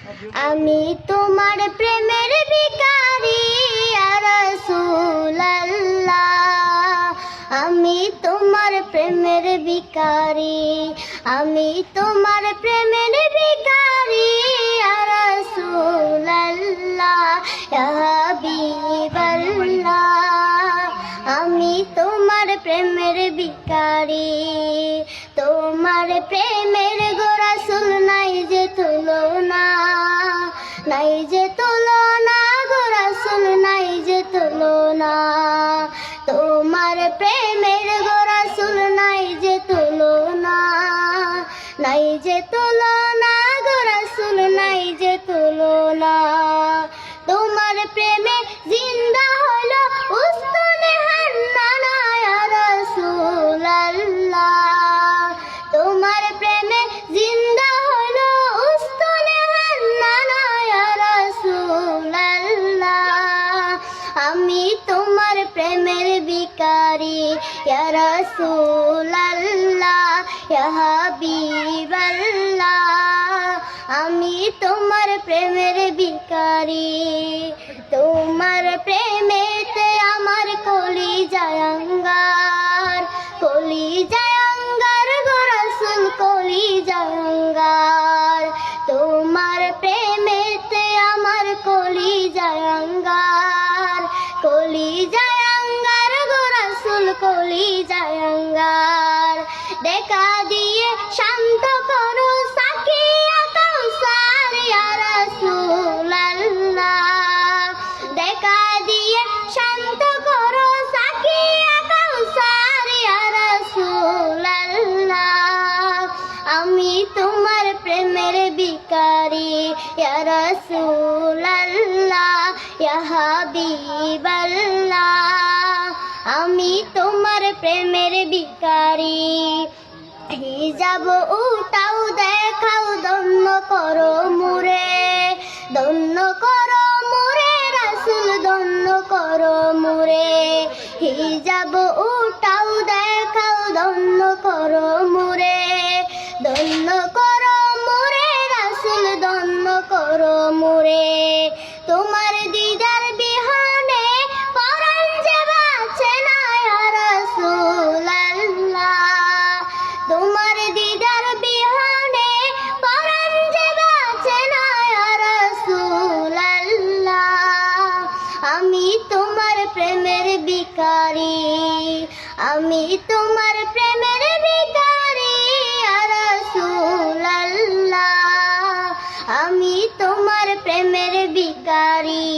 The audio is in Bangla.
আমি তোমার প্রেমের ভিখারি ইয়া রাসূলুল্লাহ, আমি তোমার প্রেমের ভিখারি, আমি তোমার প্রেমের ভিখারি ইয়া রাসূলুল্লাহ ইয়া হাবিবাল্লাহ, আমি তোমার প্রেমের ভিখারি। তোমার প্রেমের গো রাসূল নাই যে তুলনা, নাই যে তুলনা গো রাসূল নাই যে তুলনা। তোমার প্রেমের গো রাসূল নাই যে তুলনা, নাই যে তুলনা গো রাসূল নাই যে তুলনা। তোমার প্রেমে জিন্দা হলো উস্তনে হান্নানা ইয়া রাসূলুল্লাহ, তোমার প্রেমে জিন্দা হলো উস্তনে হান্নানা ইয়া রাসূলুল্লাহ, আমি তোমার প্রেমের ভিখারি ইয়া রাসূলুল্লাহ ইয়া হাবিবাল্লাহ, আমি তোমার প্রেমের ভিখারি। তোমার প্রেমেতে আমার কলিজায় আঙ্গার, কলিজায় আঙ্গার গো রাসূল কলিজায় আঙ্গার। তোমার প্রেমেতে আমার কলিজায় আঙ্গার, কলিজায় আঙ্গার গো রাসূল কলিজায় আঙ্গার। দেখা দিয়ে শান্ত করো সাকিয়া কাউসার ইয়া রাসূলুল্লাহ, দেখা দিয়ে শান্ত করো সাকিয়া কাউসার ইয়া রাসূলুল্লাহ, আমি তোমার প্রেমের ভিখারি ইয়া রাসূলুল্লাহ ইয়া হাবিবাল্লাহ, আমি তোমার প্রেমের ভিখারি। হিজাব উঠাও দেখাও ধন্য করো মুরে, ধন্য করো মুরে রাসূল ধন্য করো মুরে। হিজাব উঠাও দেখাও ধন্য করো মুরে, ধন্য করো মুরে রাসূল ধন্য করো মুরে। তোমার দিদার বিহনে পরাণ যে বাঁচে না ইয়া রাসূলুল্লাহ, তোমার দিদার বিহনে পরাণ যে বাঁচে না ইয়া রাসূলুল্লাহ, আমি তোমার প্রেমের ভিখারি, আমি তোমার প্রেমের ভিখারি ইয়া রাসূলুল্লাহ, আমি তোমার প্রেমের ভিখারি।